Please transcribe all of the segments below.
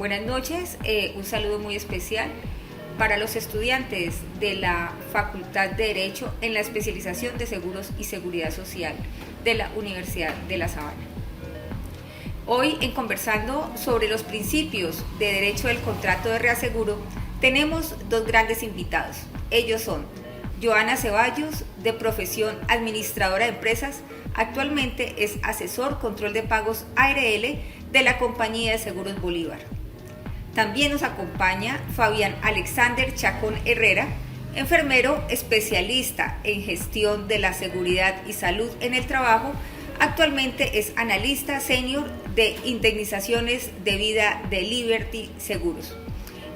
Buenas noches, un saludo muy especial para los estudiantes de la Facultad de Derecho en la especialización de Seguros y Seguridad Social de la Universidad de La Sabana. Hoy, en conversando sobre los principios de derecho del contrato de reaseguro, tenemos dos grandes invitados. Ellos son Joana Ceballos, de profesión administradora de empresas, actualmente es asesor control de pagos ARL de la Compañía de Seguros Bolívar. También nos acompaña Fabián Alexander Chacón Herrera, enfermero especialista en gestión de la seguridad y salud en el trabajo. Actualmente es analista senior de indemnizaciones de vida de Liberty Seguros.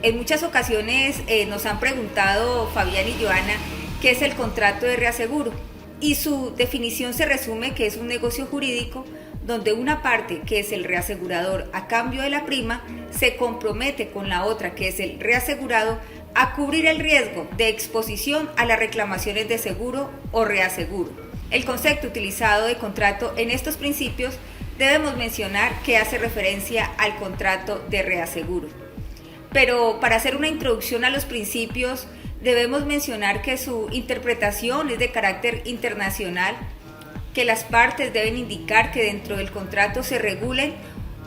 En muchas ocasiones nos han preguntado Fabián y Joana qué es el contrato de reaseguro, y su definición se resume que es un negocio jurídico donde una parte, que es el reasegurador, a cambio de la prima, se compromete con la otra, que es el reasegurado, a cubrir el riesgo de exposición a las reclamaciones de seguro o reaseguro. El concepto utilizado de contrato en estos principios debemos mencionar que hace referencia al contrato de reaseguro. Pero para hacer una introducción a los principios, debemos mencionar que su interpretación es de carácter internacional, que las partes deben indicar que dentro del contrato se regulen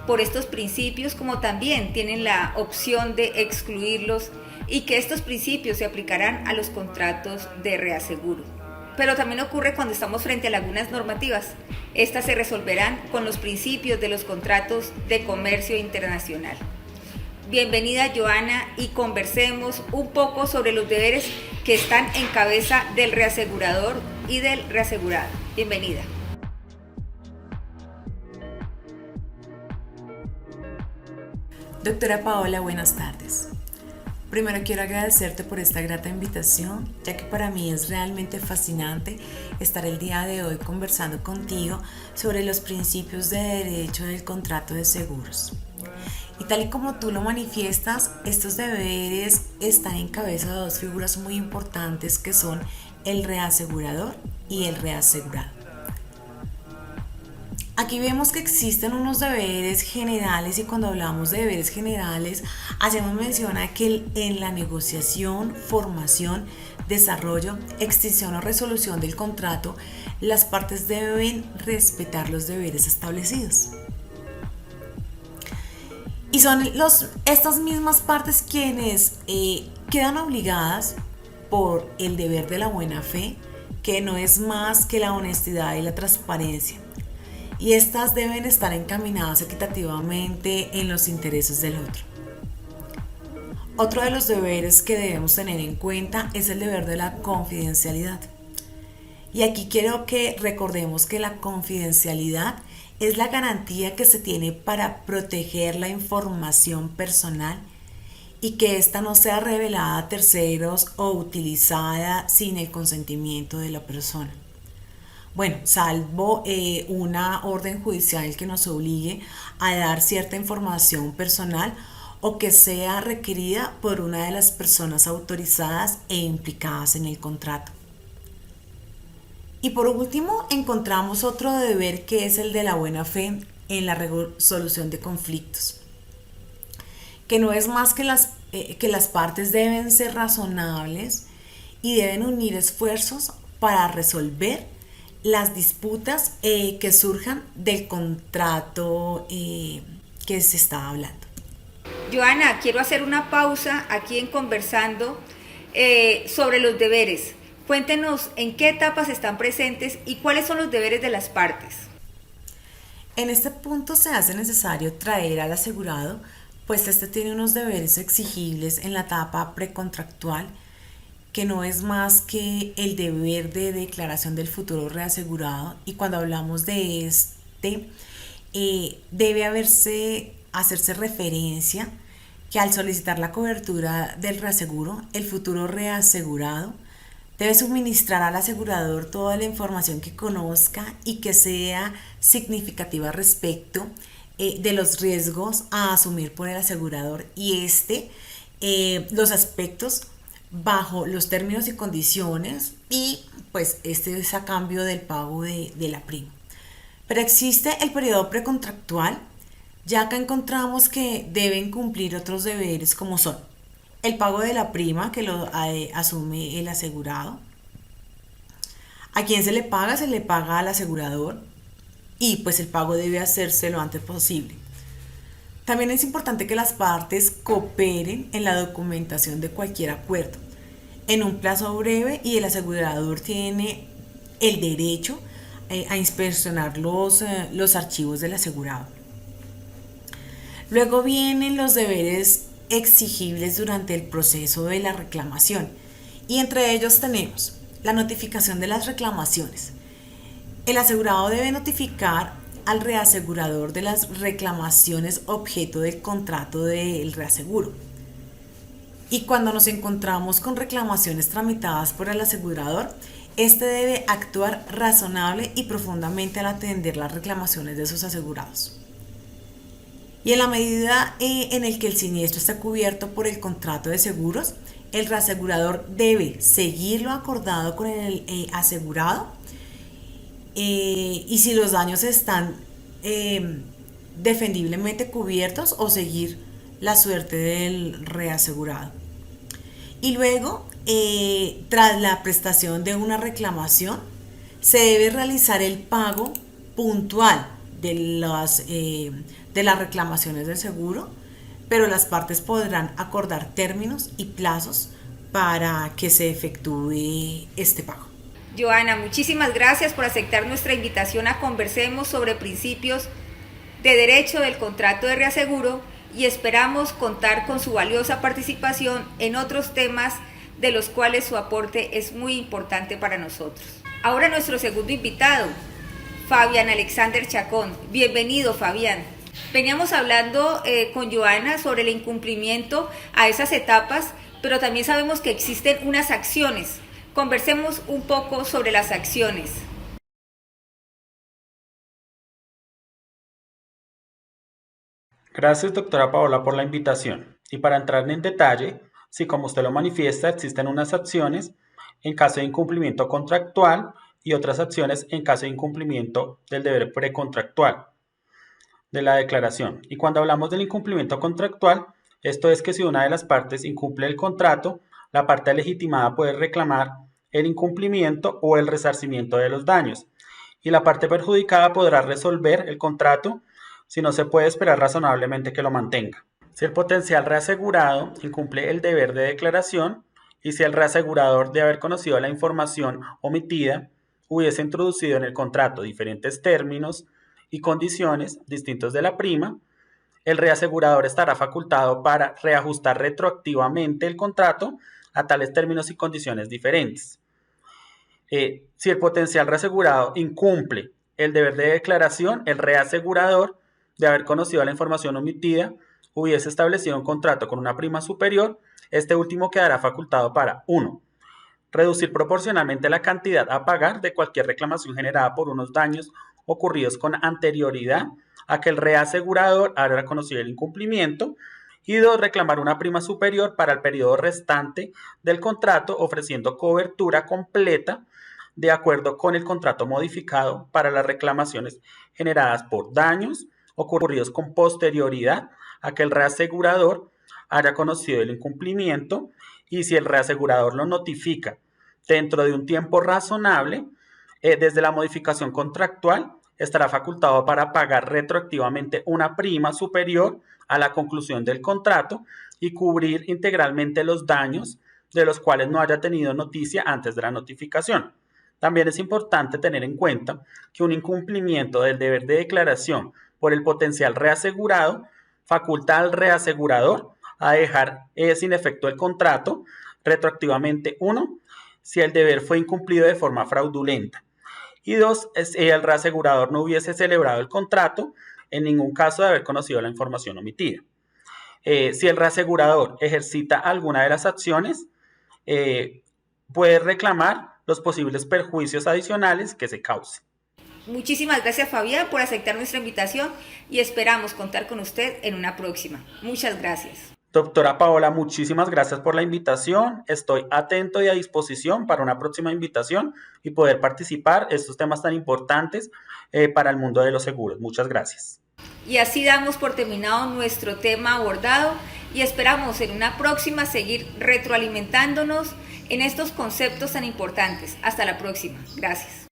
por estos principios, como también tienen la opción de excluirlos, y que estos principios se aplicarán a los contratos de reaseguro. Pero también ocurre cuando estamos frente a lagunas normativas. Estas se resolverán con los principios de los contratos de comercio internacional. Bienvenida, Joana, y conversemos un poco sobre los deberes que están en cabeza del reasegurador y del reasegurado. Bienvenida. Doctora Paola, buenas tardes. Primero quiero agradecerte por esta grata invitación, ya que para mí es realmente fascinante estar el día de hoy conversando contigo sobre los principios de derecho del contrato de seguros. Y tal y como tú lo manifiestas, estos deberes están en cabeza de dos figuras muy importantes que son el reasegurador y el reasegurado. Aquí vemos que existen unos deberes generales, y cuando hablamos de deberes generales hacemos mención a que en la negociación, formación, desarrollo, extinción o resolución del contrato, las partes deben respetar los deberes establecidos. Y son estas mismas partes quienes quedan obligadas por el deber de la buena fe, que no es más que la honestidad y la transparencia. Y estas deben estar encaminadas equitativamente en los intereses del otro. Otro de los deberes que debemos tener en cuenta es el deber de la confidencialidad. Y aquí quiero que recordemos que la confidencialidad es la garantía que se tiene para proteger la información personal y que ésta no sea revelada a terceros o utilizada sin el consentimiento de la persona. Bueno, salvo una orden judicial que nos obligue a dar cierta información personal o que sea requerida por una de las personas autorizadas e implicadas en el contrato. Y por último, encontramos otro deber que es el de la buena fe en la resolución de conflictos, que no es más que las partes deben ser razonables y deben unir esfuerzos para resolver las disputas que surjan del contrato que se está hablando. Joana, quiero hacer una pausa aquí en conversando sobre los deberes. Cuéntenos en qué etapas están presentes y cuáles son los deberes de las partes. En este punto se hace necesario traer al asegurado, pues este tiene unos deberes exigibles en la etapa precontractual, que no es más que el deber de declaración del futuro reasegurado. Y cuando hablamos de este, debe hacerse referencia que al solicitar la cobertura del reaseguro, el futuro reasegurado debe suministrar al asegurador toda la información que conozca y que sea significativa respecto de los riesgos a asumir por el asegurador, y los aspectos bajo los términos y condiciones, y pues este es a cambio del pago de la prima. Pero existe el periodo precontractual, Ya acá encontramos que deben cumplir otros deberes como son el pago de la prima que lo asume el asegurado. ¿A quién se le paga? Se le paga al asegurador y pues el pago debe hacerse lo antes posible. También es importante que las partes cooperen en la documentación de cualquier acuerdo en un plazo breve y el asegurador tiene el derecho a inspeccionar los archivos del asegurado. Luego vienen los deberes exigibles durante el proceso de la reclamación y entre ellos tenemos la notificación de las reclamaciones. El asegurado debe notificar al reasegurador de las reclamaciones objeto del contrato del reaseguro. Y cuando nos encontramos con reclamaciones tramitadas por el asegurador, este debe actuar razonable y profundamente al atender las reclamaciones de sus asegurados. Y en la medida en el que el siniestro está cubierto por el contrato de seguros, el reasegurador debe seguir lo acordado con el asegurado y si los daños están defendiblemente cubiertos o seguir la suerte del reasegurado. Y luego, tras la prestación de una reclamación, se debe realizar el pago puntual de las reclamaciones del seguro, pero las partes podrán acordar términos y plazos para que se efectúe este pago. Joana, muchísimas gracias por aceptar nuestra invitación a conversemos sobre principios de derecho del contrato de reaseguro y esperamos contar con su valiosa participación en otros temas de los cuales su aporte es muy importante para nosotros. Ahora nuestro segundo invitado, Fabián Alexander Chacón. Bienvenido, Fabián. Veníamos hablando con Joana sobre el incumplimiento a esas etapas, pero también sabemos que existen unas acciones. Conversemos un poco sobre las acciones. Gracias, doctora Paola, por la invitación. Y para entrar en detalle, si como usted lo manifiesta, existen unas acciones en caso de incumplimiento contractual y otras acciones en caso de incumplimiento del deber precontractual de la declaración. Y cuando hablamos del incumplimiento contractual, esto es que si una de las partes incumple el contrato, la parte legitimada puede reclamar el incumplimiento o el resarcimiento de los daños. Y la parte perjudicada podrá resolver el contrato si no se puede esperar razonablemente que lo mantenga. Si el potencial reasegurado incumple el deber de declaración y si el reasegurador, de haber conocido la información omitida, hubiese introducido en el contrato diferentes términos y condiciones distintos de la prima, el reasegurador estará facultado para reajustar retroactivamente el contrato a tales términos y condiciones diferentes. Si el potencial reasegurado incumple el deber de declaración, el reasegurador, de haber conocido la información omitida, hubiese establecido un contrato con una prima superior, este último quedará facultado para 1. Reducir proporcionalmente la cantidad a pagar de cualquier reclamación generada por unos daños ocurridos con anterioridad a que el reasegurador haya conocido el incumplimiento. Y 2. Reclamar una prima superior para el periodo restante del contrato, ofreciendo cobertura completa de acuerdo con el contrato modificado para las reclamaciones generadas por daños ocurridos con posterioridad a que el reasegurador haya conocido el incumplimiento y si el reasegurador lo notifica dentro de un tiempo razonable, desde la modificación contractual estará facultado para pagar retroactivamente una prima superior a la conclusión del contrato y cubrir integralmente los daños de los cuales no haya tenido noticia antes de la notificación. También es importante tener en cuenta que un incumplimiento del deber de declaración por el potencial reasegurado faculta al reasegurador a dejar sin efecto el contrato retroactivamente 1, si el deber fue incumplido de forma fraudulenta y 2, si el reasegurador no hubiese celebrado el contrato en ningún caso de haber conocido la información omitida. Si el reasegurador ejercita alguna de las acciones, puede reclamar los posibles perjuicios adicionales que se causen. Muchísimas gracias, Fabián, por aceptar nuestra invitación y esperamos contar con usted en una próxima. Muchas gracias. Doctora Paola, muchísimas gracias por la invitación. Estoy atento y a disposición para una próxima invitación y poder participar en estos temas tan importantes para el mundo de los seguros. Muchas gracias. Y así damos por terminado nuestro tema abordado y esperamos en una próxima seguir retroalimentándonos en estos conceptos tan importantes. Hasta la próxima. Gracias.